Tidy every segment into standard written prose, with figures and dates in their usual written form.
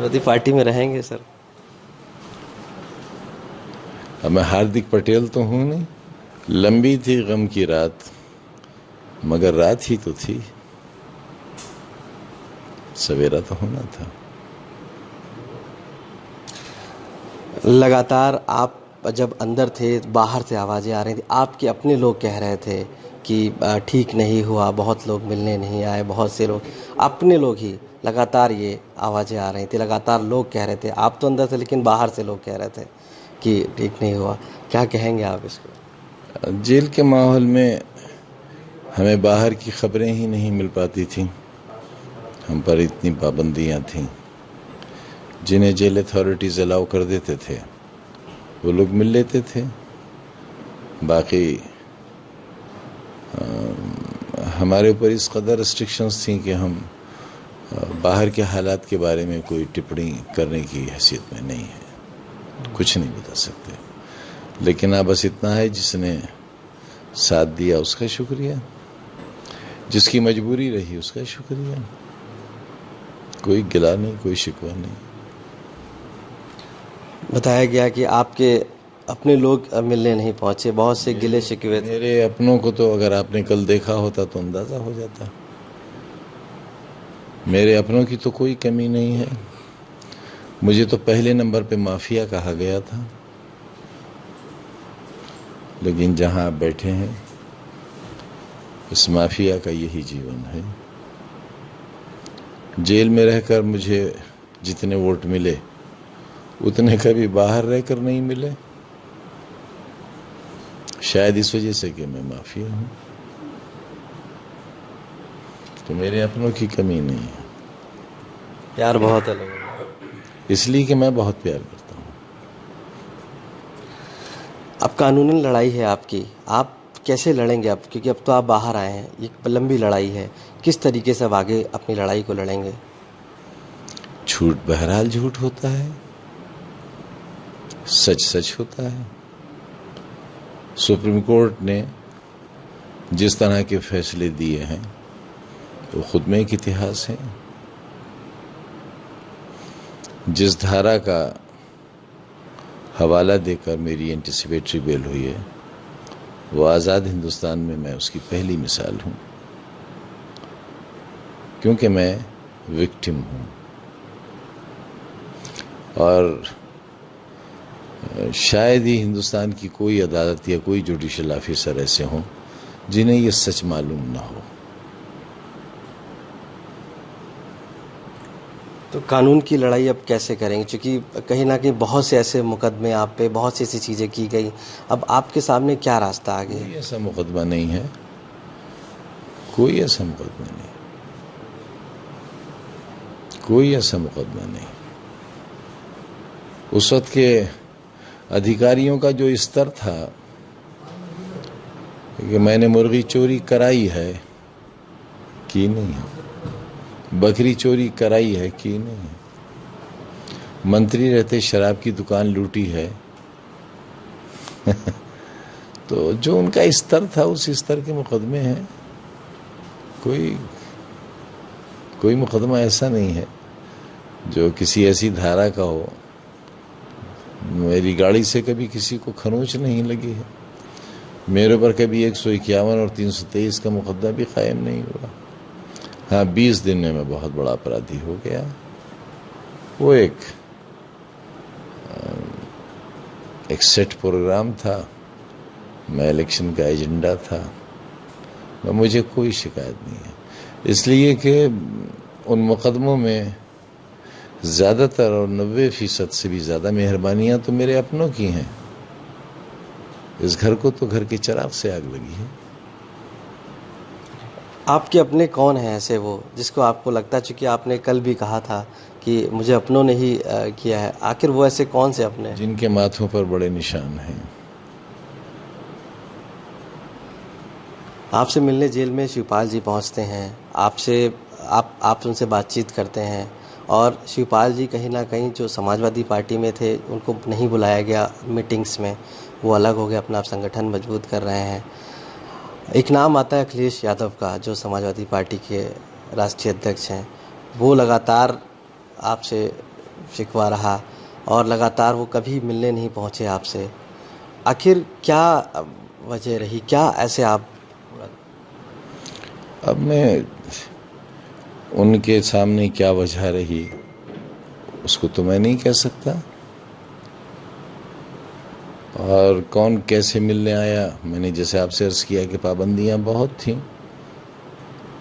Samajwadi party में रहेंगे sir? अब मैं हार्दिक पटेल तो हूँ नहीं। लंबी थी गम की रात, मगर रात ही तो थी, सवेरा तो होना था। लगातार आप जब अंदर थे, बाहर से आवाज़ें आ रही थी, आपके अपने लोग कह रहे थे कि ठीक नहीं हुआ, बहुत लोग मिलने नहीं आए, बहुत से लोग, अपने लोग ही लगातार ये आवाज़ें आ रही थी, लगातार लोग कह रहे थे, आप तो अंदर थे लेकिन बाहर से लोग कह रहे थे कि ठीक नहीं हुआ। क्या कहेंगे आप इसको? जेल के माहौल में हमें बाहर की खबरें ही नहीं मिल पाती थीं। हम पर इतनी पाबंदियां थीं। जिन्हें जेल अथॉरिटीज़ अलाउ कर देते थे वो लोग मिल लेते थे। बाकी हमारे ऊपर इस कदर रिस्ट्रिक्शंस थी कि हम बाहर के हालात के बारे में कोई टिप्पणी करने की हैसियत में नहीं है, कुछ नहीं बता सकते। लेकिन अब बस इतना है, जिसने साथ दिया उसका शुक्रिया, जिसकी मजबूरी रही उसका शुक्रिया। कोई गिला नहीं, कोई शिकवा नहीं। बताया गया कि आपके अपने लोग मिलने नहीं पहुंचे, बहुत से गिले शिकवे थे। मेरे अपनों को तो अगर आपने कल देखा होता तो अंदाज़ा हो जाता। मेरे अपनों की तो कोई कमी नहीं है। मुझे तो पहले नंबर पे माफिया कहा गया था, लेकिन जहां आप बैठे हैं इस माफिया का यही जीवन है। जेल में रहकर मुझे जितने वोट मिले उतने कभी बाहर रहकर नहीं मिले, शायद इस वजह से कि मैं माफिया हूं। तो मेरे अपनों की कमी नहीं है। प्यार बहुत है लोगों का, इसलिए कि मैं बहुत प्यार करता हूं। अब कानूनी लड़ाई है आपकी, आप कैसे लड़ेंगे अब? क्योंकि अब तो आप बाहर आए हैं, एक लंबी लड़ाई है, किस तरीके से अब आगे अपनी लड़ाई को लड़ेंगे? झूठ बहरहाल झूठ होता है, सच सच होता है। सुप्रीम कोर्ट ने जिस तरह के फैसले दिए हैं वो खुद में एक इतिहास है। जिस धारा का हवाला देकर मेरी एंटिसिपेटरी बेल हुई है वो आज़ाद हिंदुस्तान में मैं उसकी पहली मिसाल हूं, क्योंकि मैं विक्टिम हूं। और शायद ही हिंदुस्तान की कोई अदालत या कोई जुडिशल ऑफिसर ऐसे हों जिन्हें ये सच मालूम ना हो। तो कानून की लड़ाई अब कैसे करेंगे? क्योंकि कहीं ना कहीं बहुत से ऐसे मुकदमे आप पे, बहुत सी ऐसी चीज़ें की गई, अब आपके सामने क्या रास्ता आगे है? कोई ऐसा मुकदमा नहीं है, कोई ऐसा मुकदमा नहीं, कोई ऐसा मुकदमा नहीं। उस वक्त के अधिकारियों का जो स्तर था कि मैंने मुर्गी चोरी कराई है कि नहीं है, बकरी चोरी कराई है कि नहीं है, मंत्री रहते शराब की दुकान लूटी है तो जो उनका स्तर था उस स्तर के मुकदमे हैं। कोई मुकदमा ऐसा नहीं है जो किसी ऐसी धारा का हो। मेरी गाड़ी से कभी किसी को खरोंच नहीं लगी है, मेरे पर कभी 151 और 323 का मुकदमा भी कायम नहीं हुआ। हाँ, 20 दिन में मैं बहुत बड़ा अपराधी हो गया। वो एक सेट प्रोग्राम था, मैं इलेक्शन का एजेंडा था, मुझे कोई शिकायत नहीं है। इसलिए कि उन मुकदमों में ज़्यादातर और 90% से भी ज़्यादा मेहरबानियाँ तो मेरे अपनों की हैं। इस घर को तो घर के चिराग से आग लगी है। आपके अपने कौन हैं ऐसे वो जिसको आपको लगता है, चूँकि आपने कल भी कहा था कि मुझे अपनों ने ही किया है, आखिर वो ऐसे कौन से अपने हैं? जिनके माथों पर बड़े निशान हैं। आपसे मिलने जेल में शिवपाल जी पहुंचते हैं, आप उनसे बातचीत करते हैं, और शिवपाल जी कहीं ना कहीं जो समाजवादी पार्टी में थे उनको नहीं बुलाया गया मीटिंग्स में, वो अलग हो गए, अपना आप संगठन मजबूत कर रहे हैं। एक नाम आता है अखिलेश यादव का, जो समाजवादी पार्टी के राष्ट्रीय अध्यक्ष हैं, वो लगातार आपसे शिकवा रहा और लगातार वो कभी मिलने नहीं पहुँचे आपसे। आखिर क्या वजह रही, क्या ऐसे आप? अब मैं उनके सामने क्या वजह रही उसको तो मैं नहीं कह सकता, और कौन कैसे मिलने आया, मैंने जैसे आपसे अर्ज किया कि पाबंदियां बहुत थीं।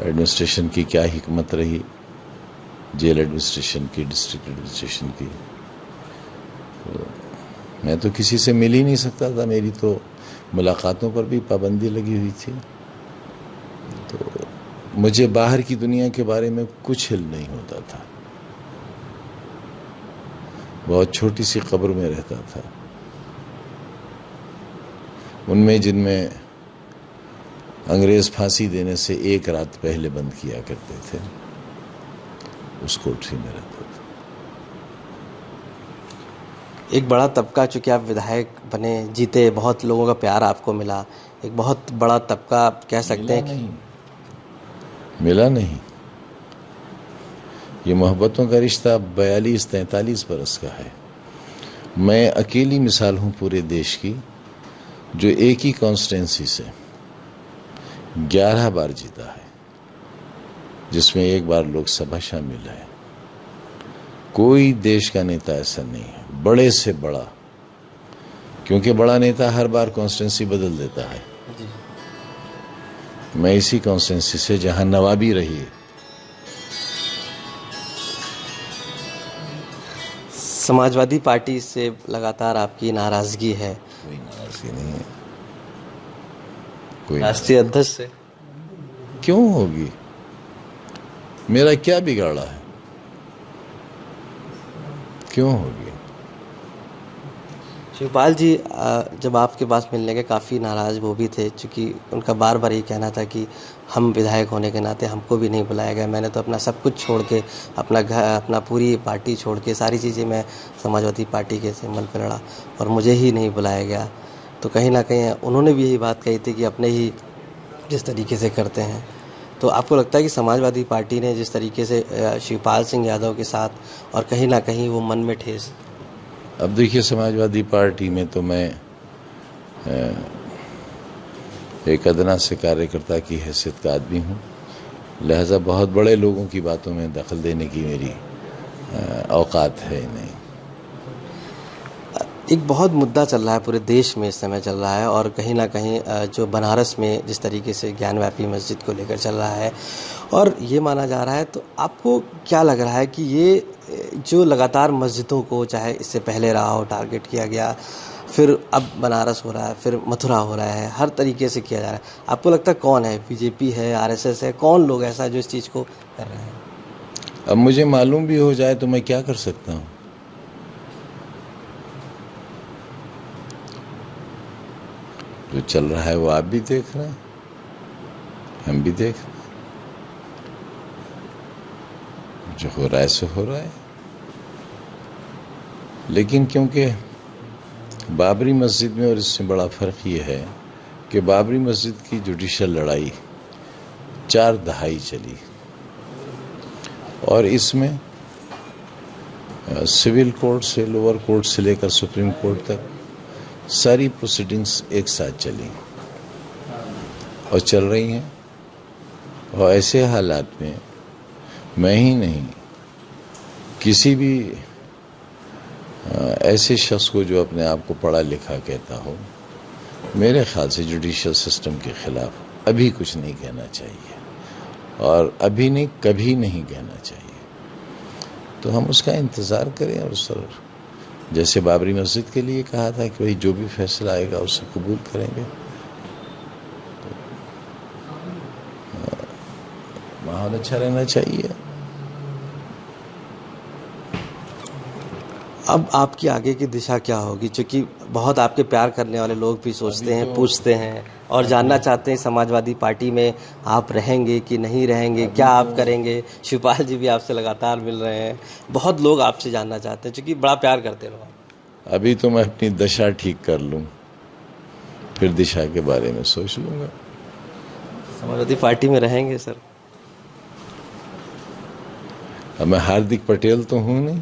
एडमिनिस्ट्रेशन की क्या हिकमत रही, जेल एडमिनिस्ट्रेशन की, डिस्ट्रिक्ट एडमिनिस्ट्रेशन की, तो मैं तो किसी से मिल ही नहीं सकता था। मेरी तो मुलाकातों पर भी पाबंदी लगी हुई थी। तो मुझे बाहर की दुनिया के बारे में कुछ हिल नहीं होता था। बहुत छोटी सी कब्र में रहता था, उनमें जिनमें अंग्रेज फांसी देने से एक रात पहले बंद किया करते थे, उस कोठरी में रहता था। एक बड़ा तबका, चूँकि आप विधायक बने, जीते, बहुत लोगों का प्यार आपको मिला, एक बहुत बड़ा तबका आप कह सकते हैं कि मिला नहीं। ये मोहब्बतों का रिश्ता 42-43 बरस का है। मैं अकेली मिसाल हूँ पूरे देश की जो एक ही कॉन्स्टिट्यूंसी से 11 बार जीता है, जिसमें एक बार लोकसभा शामिल है। कोई देश का नेता ऐसा नहीं है, बड़े से बड़ा, क्योंकि बड़ा नेता हर बार कॉन्स्टिट्यूंसी बदल देता है। मैं इसी कॉन्स्टिट्यूंसी से जहां नवाबी रही है। समाजवादी पार्टी से लगातार आपकी नाराजगी है, कोई नाराजगी नहीं है, कोई राष्ट्रीय अध्यक्ष से। क्यों होगी? मेरा क्या बिगाड़ा है, क्यों होगी? शिवपाल जी जब आपके पास मिलने के काफ़ी नाराज़ वो भी थे, क्योंकि उनका बार बार ये कहना था कि हम विधायक होने के नाते हमको भी नहीं बुलाया गया। मैंने तो अपना सब कुछ छोड़ के, अपना घर, अपना पूरी पार्टी छोड़ के, सारी चीज़ें मैं समाजवादी पार्टी के सिंबल पर लड़ा और मुझे ही नहीं बुलाया गया। तो कहीं ना कहीं उन्होंने भी यही बात कही थी कि अपने ही जिस तरीके से करते हैं। तो आपको लगता है कि समाजवादी पार्टी ने जिस तरीके से शिवपाल सिंह यादव के साथ, और कहीं ना कहीं वो मन में ठेस? अब देखिए, समाजवादी पार्टी में तो मैं एक अदना से कार्यकर्ता की हैसियत का आदमी हूँ, लिहाजा बहुत बड़े लोगों की बातों में दखल देने की मेरी औकात है नहीं। एक बहुत मुद्दा चल रहा है पूरे देश में, इस समय चल रहा है, और कहीं ना कहीं जो बनारस में जिस तरीके से ज्ञानव्यापी मस्जिद को लेकर चल रहा है और ये माना जा रहा है, तो आपको क्या लग रहा है कि ये जो लगातार मस्जिदों को, चाहे इससे पहले रहा हो, टारगेट किया गया, फिर अब बनारस हो रहा है, फिर मथुरा हो रहा है, हर तरीके से किया जा रहा है, आपको लगता है कौन है? बीजेपी है, आरएसएस है, कौन लोग ऐसा जो इस चीज़ को कर रहे हैं? अब मुझे मालूम भी हो जाए तो मैं क्या कर सकता हूँ? जो चल रहा है वो आप भी देख रहे हैं, हम भी देख रहे हैं। जो हो रहा है सो हो रहा है। लेकिन क्योंकि बाबरी मस्जिद में, और इससे बड़ा फ़र्क ये है कि बाबरी मस्जिद की जुडिशल लड़ाई 4 दहाई चली, और इसमें सिविल कोर्ट से, लोअर कोर्ट से लेकर सुप्रीम कोर्ट तक सारी प्रोसीडिंग्स एक साथ चली और चल रही हैं। और ऐसे हालात में मैं ही नहीं, किसी भी ऐसे शख्स को जो अपने आप को पढ़ा लिखा कहता हो, मेरे ख्याल से जुडिशल सिस्टम के खिलाफ अभी कुछ नहीं कहना चाहिए, और अभी नहीं, कभी नहीं कहना चाहिए। तो हम उसका इंतज़ार करें, और सर जैसे बाबरी मस्जिद के लिए कहा था कि भाई जो भी फैसला आएगा उसे कबूल करेंगे। माहौल अच्छा रहना चाहिए। अब आपकी आगे की दिशा क्या होगी? क्योंकि बहुत आपके प्यार करने वाले लोग भी सोचते हैं, पूछते हैं और जानना चाहते हैं समाजवादी पार्टी में आप रहेंगे कि नहीं रहेंगे, क्या आप करेंगे? शिवपाल जी भी आपसे लगातार मिल रहे हैं, बहुत लोग आपसे जानना चाहते हैं, क्योंकि बड़ा प्यार करते हैं लोग। अभी तो मैं अपनी दशा ठीक कर लूं, फिर दिशा के बारे में सोच लूंगा। समाजवादी पार्टी में रहेंगे सर? अब मैं हार्दिक पटेल तो हूं नहीं।